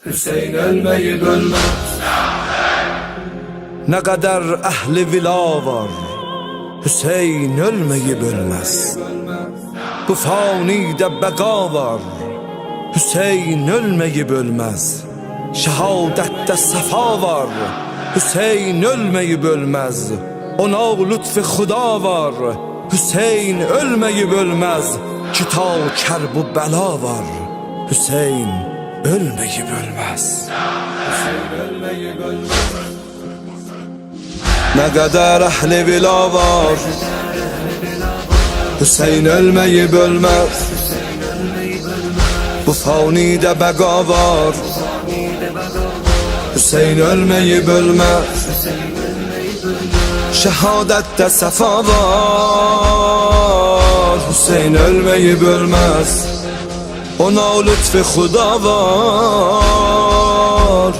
Hüseyin ölmeyip ölmez. Ne kadar ehli vila var, Hüseyin ölmeyip ölmez. Bu fanide beka var, Hüseyin ölmeyip ölmez. Şehadette safa var, Hüseyin ölmeyip ölmez. Ona lütf Xuda var, Hüseyin ölmeyip ölmez. Ki ta kerb bela var, Hüseyin ölmeyip ölmez. Hüseyin ölmeyip ölmez. Ne kadar ehli vila var, Hüseyin ölmeyip ölmez. Bu fanide beka var, Hüseyin ölmeyip ölmez. Şehadette safa var, Hüseyin ölmeyip ölmez. Ona lütf Xuda var,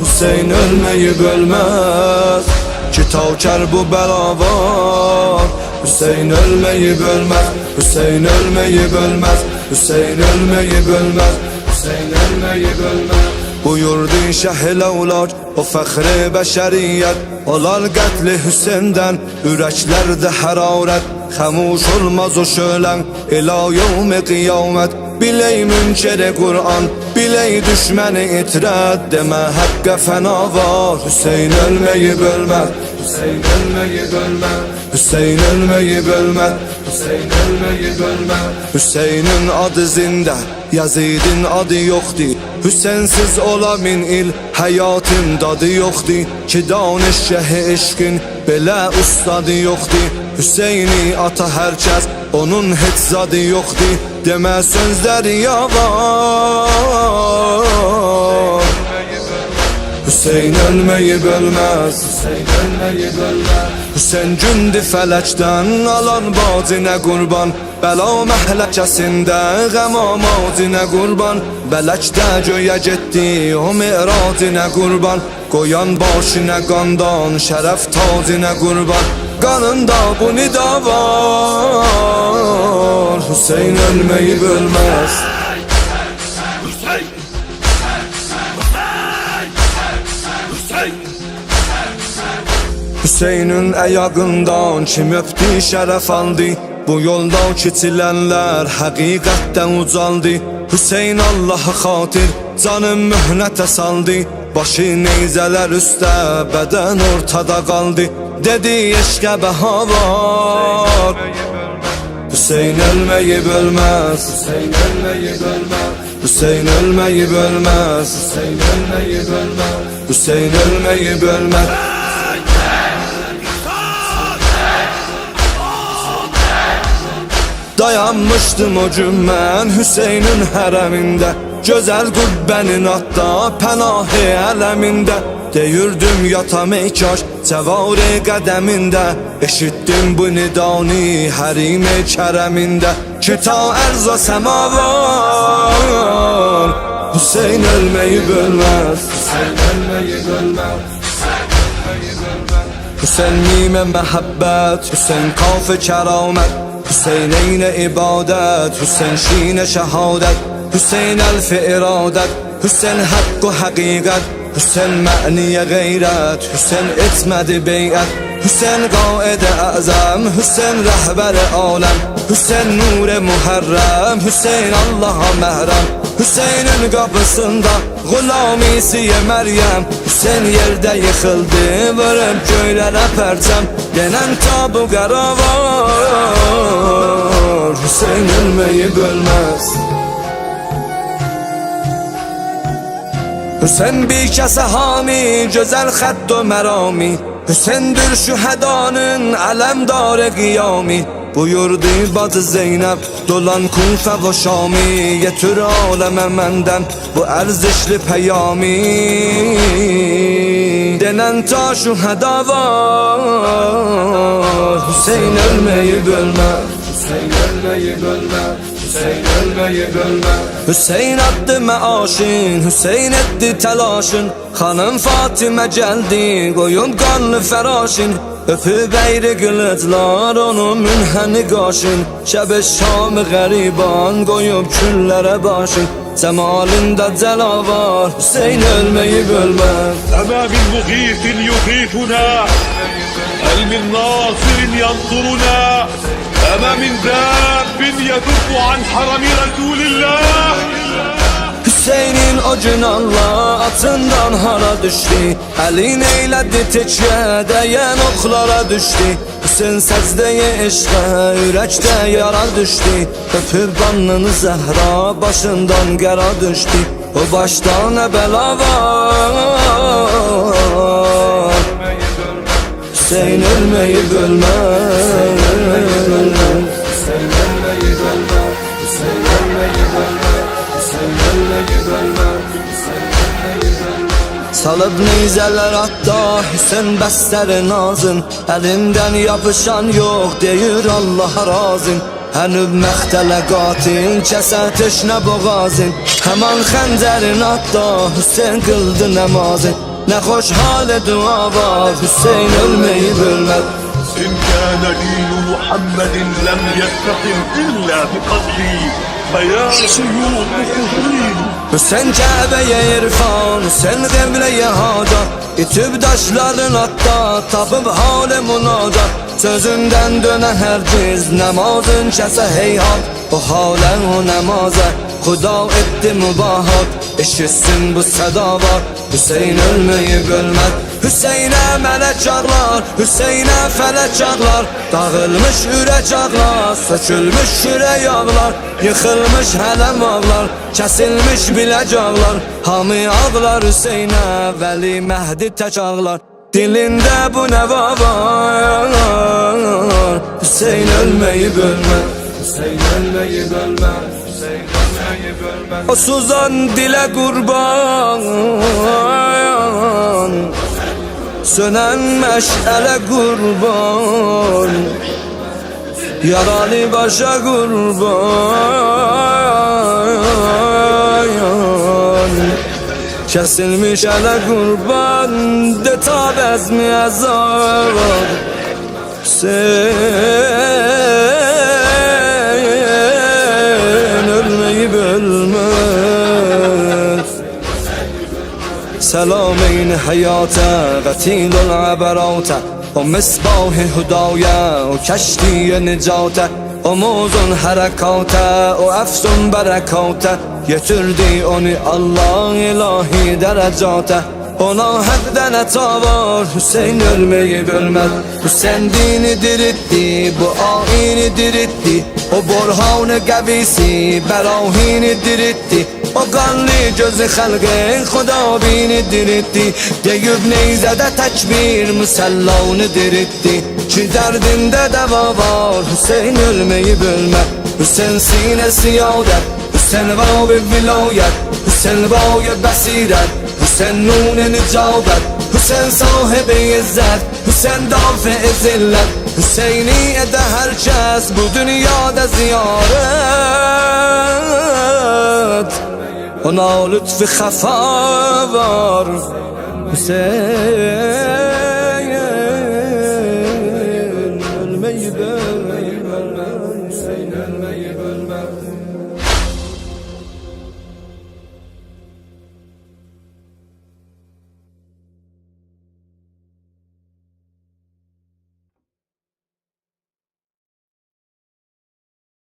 Hüseyin ölmeyip ölmez. Ki ta kerb bela var, Hüseyin ölmeyip ölmez. Hüseyin ölmeyip ölmez. Hüseyin ölmeyip ölmez. Hüseyin ölmeyip ölmez. Buyurdu şeh-i levlac, o fəxr-i bəşəriyyət. Olar qətli Hüseyndən, ürəklərdə hərarət. Xəmuş olmaz o şölən, ilə yevm-i qiyamət. Biley münkeri Kur'an, biley düşməni itirət. Demə haqqə fəna var, Hüseyin ölmeyip ölmez. Hüseyin ölmeyip ölmez. Hüseyin ölmeyip ölmez. Hüseyin ölmeyip ölmez. Hüseynin adı zində, Yazidin adı yoxdur. Hüseynsiz ola min il, həyatın dadı yoxdur. Ki danışgah-ı eşqin, belə ustadı yoxdur. Hüseyni ata hər kəs, onun heç zadı yoxdur. Demə sözləri yavan. Hüseyin ölmeyip ölmez. Hüseyin ölmeyip ölmez. Hüseyin gündü fələkdən, alan bacına qurban. Bəla məhləkəsində, qəm amacına qurban. Bələkdə göyə getdi, o miracına qurban. Qoyan başına qandan, şərəf tacına qurban. Qanında bu nida var, Hüseyin ölmeyip ölmez. Hüseynin əyağından kim öpdü şərəf aldı. Bu yolda keçilənlər həqiqətdən ucaldı. Hüseyin Allah'a xatir canım mühnətə saldı. Başı neyzələr üstə, bədən ortada qaldı. Dedi eşqə bəha var, Hüseyin ölmeyip ölmez. Hüseyin ölmeyip ölmez. Hüseyin ölmeyip ölmez. Hüseyin ölmeyip ölmez. Hüseyin ölmeyip ölmez. Dayanmışdım o gün mən Hüseynin hərəmində. Gözəl qübbənin atda, pənah-ı ələmində. Deyirdim yatam ey kaş, cəvar-ı qədəmində. Eşitdim bu nidani hərim-i kərəmində. Ki ta ərza səma var, Hüseyin ölmeyip ölmez. Hüseyin ölmeyip ölmez. Hüseyin mime məhəbbət, Hüseyin kaf-ı kəramət. Hüseyin eyne ibadet, Hüseyin şine şehadet. Hüseyin elf iradet, Hüseyin hakkı hakikat. Hüseyin ma'niye gayret, Hüseyin etmedi beyat. Hüseyin qaid-i azam, Hüseyin rehber-i alem. Hüseyin nur-i muharrem, Hüseyin Allah'a mehrem. Hüseyin'in kapısında gulamisiye Meryem. Hüseyin yerde yıkıldı, varıp göylere perçem. Denen tabu qara var, Hüseyin ölmeyip ölmez. Hüseyin bir kəsə hami, gözəl xətt o mərami. Hüseyindir şühədanın ələmdarı qiyami. Buyurdu bacı Zeynep, dolan Kufe ve Şami. Getir aleme menden bu erzişli peyami. Denen ta şühəda var, Hüseyin ölmeyip ölmez. Hüseyin ölmeyip ölmez. Hüseyin ölmeyip ölmez. Hüseyin attı məaşin, Hüseyin etdi təlaşın. Xanım Fatimə gəldi, qoyun qanlı fərashin. Öpüb əyri qılıclar onu münhəni qaşın. Şəb-i Şam-ı qəriban qoyub küllərə başın. cemalinde celavar. Hüseyin ölmeyip ölmez. أما من مغيث يغيثنا هل من ناصر ينصرنا أما من ذاب يذب عن حرم رسول الله Hüseyin'in o gün Allah atından hara düştü. Elin eyledi tekye değen oklara düştü. Hüseyin secdeye eşqə ürəkdə yara düştü. Öpüb alnını Zəhra başından qəra düştü. O başda nə bəla var. Hüseyin ölmeyip ölmez. Hüseyin ölmeyip ölmez. Hüseyin ölmeyip ölmez. Hüseyin ölmeyip ölmez. Hüseyin ölmeyip ölmez. Salıb neyzələr atda Hüseyin bəstəri nazın. Əlimdən yapışan yox deyir Allah razın. Hənüb məxtələ qatil kəsə teşnə boğazın. Həman xəncərin atda Hüseyin qıldı nəmazın. Nə xoş halə dua var Hüseyin ölmeyip ölmez. إن كان دين محمد لم يستقم إلا بقتلي فيا شيوخ كفرين Hüseyin Kəbəyə irfan, Hüseyin qibləyə hacat. İtib daşların atda, tapıb halı munacat. Sözündən dönə hər giz, namazın kəsə heyhat. O halə o nəmaza, Xuda etdi mübahat. Eşitsin bu sədavat, Hüseyin ölmeyip ölməz. Hüseyinə mələk ağlar, Hüseyinə fələk ağlar. Dağılmış ürək ağlar, sökülmüş ürək ağlar. Yıxılmış hələm ağlar, kəsilmiş bilək ağlar. Hamı ağlar Hüseynə, Vəli Məhdi tək ağlar. Dilində bu nəva var, Hüseyin ölmeyip ölməz. Hüseyin ölmeyip ölmez. Hüseyin ölmeyip ölmez. O suzan dile kurban, sönen meşale kurban, yaralı başa kurban. Kesilmiş ele kurban, de tab ezmi azar. Sen ölmeyip ölmez. سلامين حياته غتيل العبراته ومصباح هدايا وكشتي نجاته وموز حركاته وأفسن بركاته يتردي أني الله إلهي درجاته Ona həkdən əta var Hüseyin ölmeyip ölmez. Hüseyin dini diritti, bu ayini diritti. O borhan-ı qəvisi bərahini diritti. O qanlı gözü xəlqin Xuda bini diritti. Deyib neyzədə təkbir müsəllanı diritti. Ki dərdində dəva var Hüseyin ölmeyip ölmez. Hüseyin sinəsi yadət, Hüseyin vavi vilayət, Hüseyin vavi bəsirət, Hüseyin nûn-i nicabət, Hüseyin sahibi izzət, Hüseyin dafi-i zillət. Hüseyniye'de herkes bu dünyada ziyaret. Ona lütfi xəfa var Hüseyin